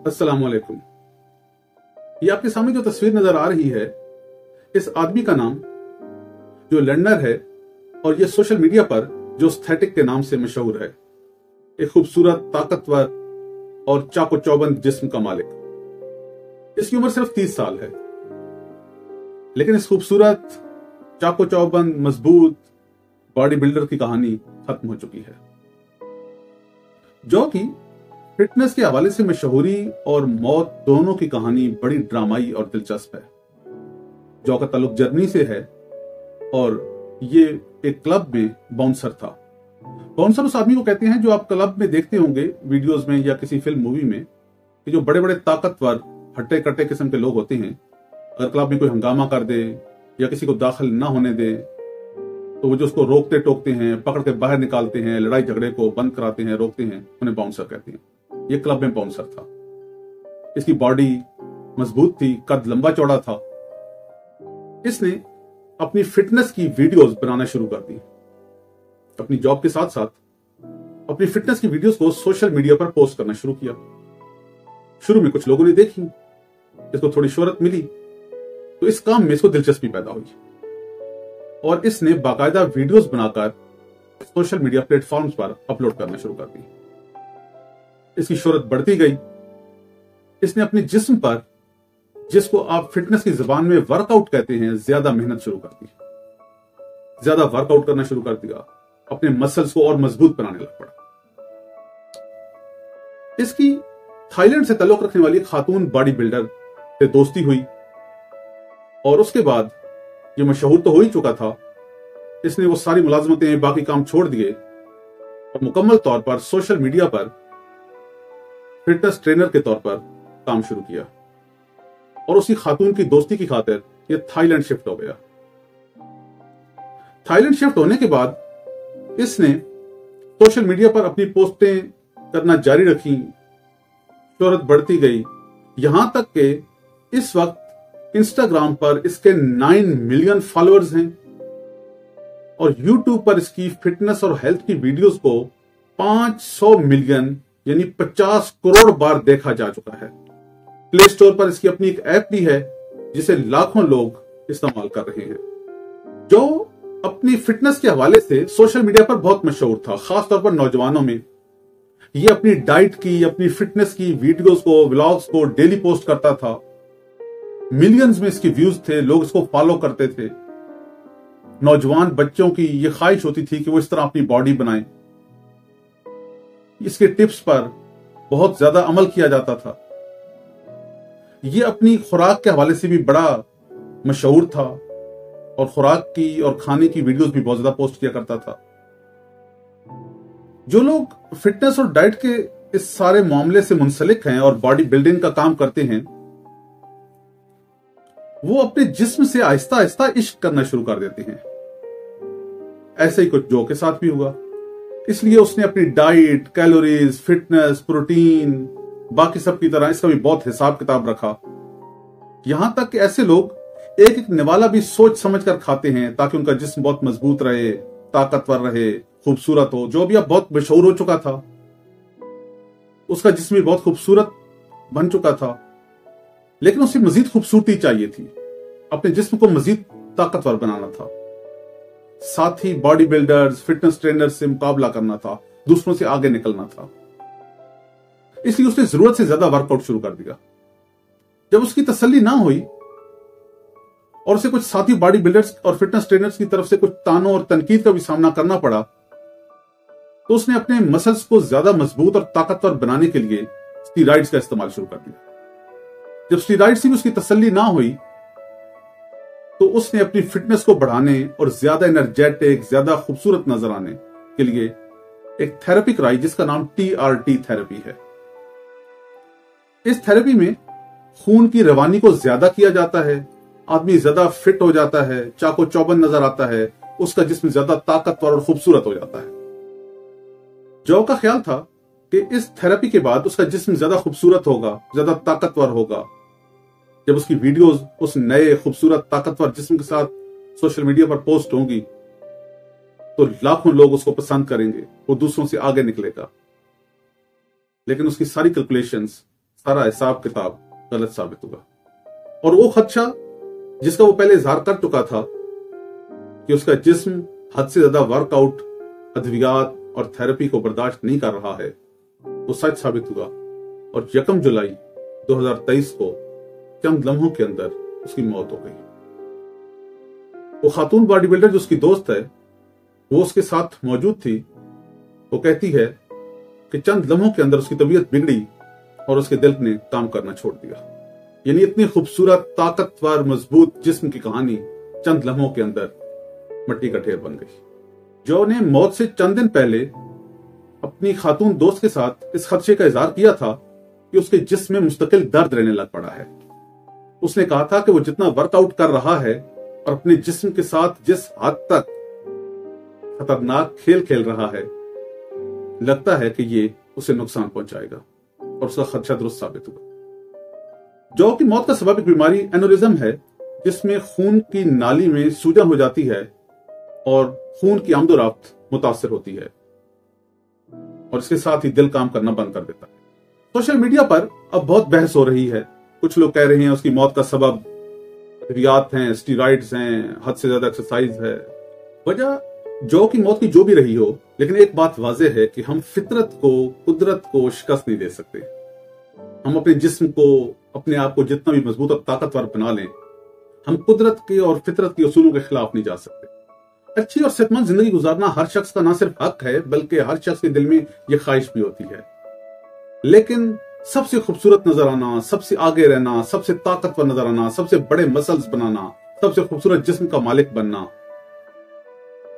अस्सलाम वालेकुम। ये आपके सामने जो तस्वीर नजर आ रही है, इस आदमी का नाम जो लंडनर है और ये सोशल मीडिया पर जो एस्थेटिक के नाम से मशहूर है, एक खूबसूरत, ताकतवर और चाको चौबंद जिस्म का मालिक। इसकी उम्र सिर्फ 30 साल है, लेकिन इस खूबसूरत, चाको चौबंद, मजबूत बॉडी बिल्डर की कहानी खत्म हो चुकी है, जो कि फिटनेस के हवाले से मशहूरी और मौत दोनों की कहानी बड़ी ड्रामाई और दिलचस्प है। जो का ताल्लुक जर्मनी से है और ये एक क्लब में बाउंसर था। बाउंसर उस आदमी को कहते हैं जो आप क्लब में देखते होंगे वीडियोस में या किसी फिल्म मूवी में, कि जो बड़े बड़े ताकतवर हट्टे कट्टे किस्म के लोग होते हैं। अगर क्लब में कोई हंगामा कर दे या किसी को दाखिल ना होने दे तो वो जो उसको रोकते टोकते हैं, पकड़ के बाहर निकालते हैं, लड़ाई झगड़े को बंद कराते हैं, रोकते हैं, उन्हें बाउंसर कहते हैं। ये क्लब में बाउंसर था। इसकी बॉडी मजबूत थी, कद लंबा चौड़ा था। इसने अपनी फिटनेस की वीडियोस बनाना शुरू कर दी। अपनी जॉब के साथ साथ अपनी फिटनेस की वीडियोस को सोशल मीडिया पर पोस्ट करना शुरू किया। शुरू में कुछ लोगों ने देखी, इसको थोड़ी शोहरत मिली तो इस काम में इसको दिलचस्पी पैदा हुई और इसने बाकायदा वीडियोस बनाकर सोशल मीडिया प्लेटफॉर्म्स पर अपलोड करना शुरू कर दी। इसकी शोहरत बढ़ती गई। इसने अपने जिस्म पर, जिसको आप फिटनेस की जुबान में वर्कआउट कहते हैं, ज्यादा मेहनत शुरू कर दी। ज्यादा वर्कआउट करना शुरू कर दिया। अपने मसल्स को और मजबूत बनाने लग पड़ा। इसकी थाईलैंड से ताल्लुक रखने वाली खातून बॉडी बिल्डर से दोस्ती हुई और उसके बाद ये मशहूर तो हो ही चुका था। इसने वो सारी मुलाजमतें, बाकी काम छोड़ दिए और मुकम्मल तौर पर सोशल मीडिया पर फिटनेस ट्रेनर के तौर पर काम शुरू किया और उसी खातून की दोस्ती की खातिर ये थाईलैंड शिफ्ट हो गया। थाईलैंड शिफ्ट होने के बाद इसने सोशल मीडिया पर अपनी पोस्टें करना जारी रखी। शोहरत बढ़ती गई, यहां तक कि इस वक्त इंस्टाग्राम पर इसके 9 मिलियन फॉलोअर्स हैं और यूट्यूब पर इसकी फिटनेस और हेल्थ की वीडियोस को 500 मिलियन यानी 50 करोड़ बार देखा जा चुका है। प्ले स्टोर पर इसकी अपनी एक ऐप भी है जिसे लाखों लोग इस्तेमाल कर रहे हैं। जो अपनी फिटनेस के हवाले से सोशल मीडिया पर बहुत मशहूर था, खासतौर पर नौजवानों में। ये अपनी डाइट की, अपनी फिटनेस की वीडियोस को, व्लॉग्स को डेली पोस्ट करता था। मिलियंस में इसके व्यूज थे, लोग इसको फॉलो करते थे। नौजवान बच्चों की ये ख्वाहिश होती थी कि वो इस तरह अपनी बॉडी बनाएं। इसके टिप्स पर बहुत ज्यादा अमल किया जाता था। ये अपनी खुराक के हवाले से भी बड़ा मशहूर था और खुराक की और खाने की वीडियोस भी बहुत ज्यादा पोस्ट किया करता था। जो लोग फिटनेस और डाइट के इस सारे मामले से मुंसलिक हैं और बॉडी बिल्डिंग का काम करते हैं, वो अपने जिस्म से आहिस्ता आहिस्ता इश्क करना शुरू कर देते हैं। ऐसे ही कुछ जो के साथ भी हुआ। इसलिए उसने अपनी डाइट, कैलोरीज, फिटनेस, प्रोटीन, बाकी सब की तरह इसका भी बहुत हिसाब किताब रखा। यहां तक कि ऐसे लोग एक एक निवाला भी सोच समझ कर खाते हैं ताकि उनका जिस्म बहुत मजबूत रहे, ताकतवर रहे, खूबसूरत हो। जो भी अब बहुत मशहूर हो चुका था, उसका जिस्म भी बहुत खूबसूरत बन चुका था, लेकिन उसे मजीद खूबसूरती चाहिए थी। अपने जिस्म को मजीद ताकतवर बनाना था। साथ ही बॉडी बिल्डर्स, फिटनेस ट्रेनर्स से मुकाबला करना था, दूसरों से आगे निकलना था। इसलिए उसने जरूरत से ज्यादा वर्कआउट शुरू कर दिया। जब उसकी तसल्ली ना हुई और उसे कुछ साथी बॉडी बिल्डर्स और फिटनेस ट्रेनर्स की तरफ से कुछ तानों और तनकीद का भी सामना करना पड़ा, तो उसने अपने मसल्स को ज्यादा मजबूत और ताकतवर बनाने के लिए स्टीरॉइड्स का इस्तेमाल शुरू कर दिया। जब स्टीरॉइड्स से भी उसकी तसल्ली ना हुई तो उसने अपनी फिटनेस को बढ़ाने और ज्यादा एनर्जेटिक, ज्यादा खूबसूरत नजर आने के लिए एक थेरेपी कराई जिसका नाम TRT थेरेपी है। इस थेरेपी में खून की रवानी को ज्यादा किया जाता है, आदमी ज्यादा फिट हो जाता है, चाको चौबंद नजर आता है, उसका जिस्म ज्यादा ताकतवर और खूबसूरत हो जाता है। जो का ख्याल था कि इस थेरेपी के बाद उसका जिस्म ज्यादा खूबसूरत होगा, ज्यादा ताकतवर होगा। जब उसकी वीडियोस उस नए खूबसूरत ताकतवर जिस्म के साथ सोशल मीडिया पर पोस्ट होंगी तो लाखों लोग उसको पसंद करेंगे, वो दूसरों से आगे निकलेगा। लेकिन उसकी सारी कैलकुलेशंस, सारा हिसाब किताब गलत साबित हुआ। और वो खदशा जिसका वो पहले इजहार कर चुका था कि उसका जिस्म हद से ज्यादा वर्कआउट, अद्वियात और थेरेपी को बर्दाश्त नहीं कर रहा है, वो सच साबित हुआ। और 1 जुलाई 2023 को चंद लम्हों के अंदर उसकी मौत हो गई। वो खातून बॉडी बिल्डर जो उसकी दोस्त है, वो उसके साथ मौजूद थी। वो कहती है कि चंद लम्हों के अंदर उसकी तबीयत बिगड़ी और उसके दिल ने काम करना छोड़ दिया। यानी इतनी खूबसूरत, ताकतवर, मजबूत जिस्म की कहानी चंद लम्हों के अंदर मिट्टी का ढेर बन गई। जो ने मौत से चंद दिन पहले अपनी खातून दोस्त के साथ इस खदशे का इजहार किया था कि उसके जिस्म में मुस्तकिल दर्द रहने लग पड़ा है। उसने कहा था कि वो जितना वर्कआउट कर रहा है और अपने जिस्म के साथ जिस हद तक खतरनाक खेल खेल रहा है, लगता है कि ये उसे नुकसान पहुंचाएगा। और उसका खदशा दुरुस्त साबित हुआ। जो की मौत का सबब एक बीमारी एनोरिज्म है, जिसमें खून की नाली में सूजन हो जाती है और खून की आमदोरफ्त मुतासर होती है और इसके साथ ही दिल काम करना बंद कर देता है। सोशल मीडिया पर अब बहुत बहस हो रही है। कुछ लोग कह रहे हैं उसकी मौत का सबब अद्वियात हैं, स्टीरॉइड्स हैं, हद से ज्यादा एक्सरसाइज है। वजह जो की मौत की जो भी रही हो, लेकिन एक बात वाज़ेह है कि हम फितरत को, कुदरत को शिकस्त नहीं दे सकते। हम अपने जिस्म को, अपने आप को जितना भी मजबूत और ताकतवर बना लें, हम कुदरत के और फितरत के उसूलों के खिलाफ नहीं जा सकते। अच्छी और सेहतमंद जिंदगी गुजारना हर शख्स का ना सिर्फ हक है, बल्कि हर शख्स के दिल में यह ख्वाहिश भी होती है। लेकिन सबसे खूबसूरत नजर आना, सबसे आगे रहना, सबसे ताकतवर नजर आना, सबसे बड़े मसल्स बनाना, सबसे खूबसूरत जिस्म का मालिक बनना,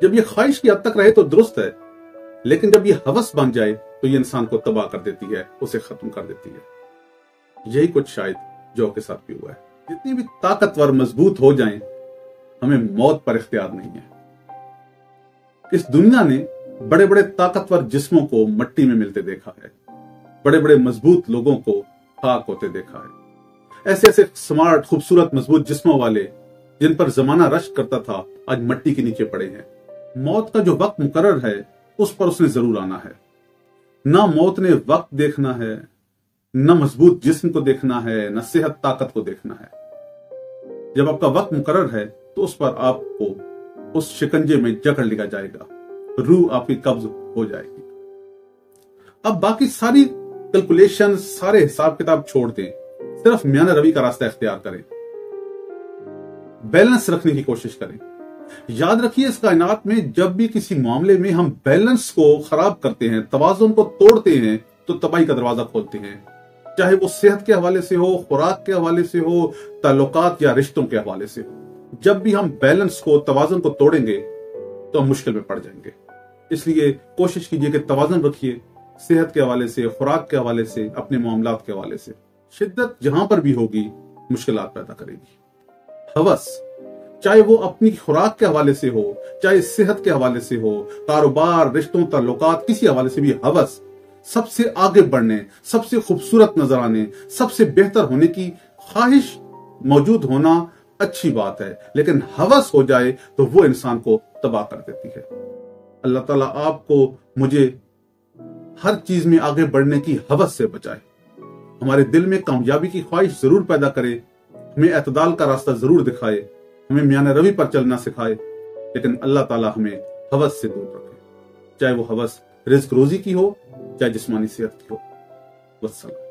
जब ये ख्वाहिश की हद तक रहे तो दुरुस्त है, लेकिन जब ये हवस बन जाए तो ये इंसान को तबाह कर देती है, उसे खत्म कर देती है। यही कुछ शायद जो के साथ भी हुआ है। जितनी भी ताकतवर, मजबूत हो जाएं, हमें मौत पर इख्तियार नहीं है। इस दुनिया ने बड़े बड़े ताकतवर जिस्मों को मिट्टी में मिलते देखा है, बड़े बड़े मजबूत लोगों को खाक होते देखा है। ऐसे ऐसे स्मार्ट, खूबसूरत, मजबूत जिस्मों वाले जिन पर जमाना रश्क करता था, आज मिट्टी के नीचे पड़े हैं। मौत का जो वक्त मुकर्रर है, उस पर उसने जरूर आना है। ना मौत ने वक्त देखना है, न मजबूत जिस्म को देखना है, न सेहत ताकत को देखना है। जब आपका वक्त मुकर्रर है तो उस पर आपको उस शिकंजे में जकड़ लिया जाएगा, रूह आपकी कब्ज हो जाएगी। अब बाकी सारी कैलकुलेशन, सारे हिसाब किताब छोड़ दें, सिर्फ मियां रवि का रास्ता इख्तियार करें, बैलेंस रखने की कोशिश करें। याद रखिए, इस कायनात में जब भी किसी मामले में हम बैलेंस को खराब करते हैं, तवाज़ुन को तोड़ते हैं, तो तबाही का दरवाजा खोलते हैं। चाहे वो सेहत के हवाले से हो, खुराक के हवाले से हो, ताल्लुकात या रिश्तों के हवाले से हो। जब भी हम बैलेंस को, तवाज़ुन को तोड़ेंगे तो हम मुश्किल में पड़ जाएंगे। इसलिए कोशिश कीजिए कि तवाज़ुन रखिए, सेहत के हवाले से, खुराक के हवाले से, अपने मामलात के हवाले से। शिद्दत जहां पर भी होगी, मुश्किलात पैदा करेगी। हवस, चाहे वो अपनी खुराक के हवाले से हो, चाहे सेहत के हवाले से हो, कारोबार, रिश्तों, ताल्लुकात, किसी हवाले से भी हवस, सबसे आगे बढ़ने, सबसे खूबसूरत नजर आने, सबसे बेहतर होने की ख्वाहिश मौजूद होना अच्छी बात है, लेकिन हवस हो जाए तो वो इंसान को तबाह कर देती है। अल्लाह ताला आपको, मुझे हर चीज में आगे बढ़ने की हवस से बचाए, हमारे दिल में कामयाबी की ख्वाहिश जरूर पैदा करे, हमें एतदाल का रास्ता जरूर दिखाए, हमें मियां रवि पर चलना सिखाए, लेकिन अल्लाह ताला हमें हवस से दूर रखे, चाहे वो हवस रिज़्क रोजी की हो, चाहे जिस्मानी सेहत की हो। वस्सलाम।